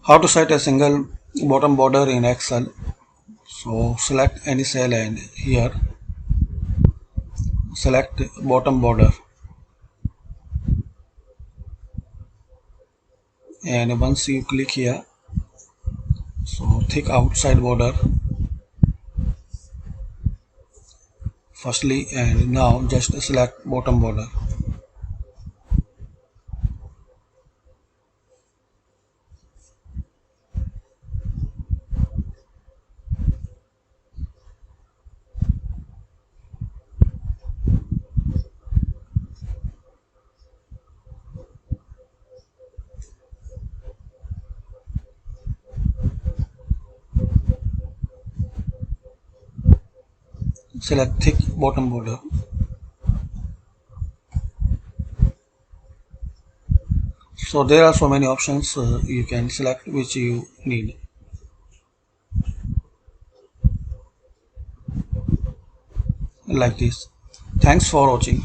How to set a single bottom border in Excel. So select any cell and here select bottom border, and once you click here, so thick outside border firstly, and now just select bottom border. Select thick bottom border. So there are so many options, you can select which you need, like this. Thanks for watching.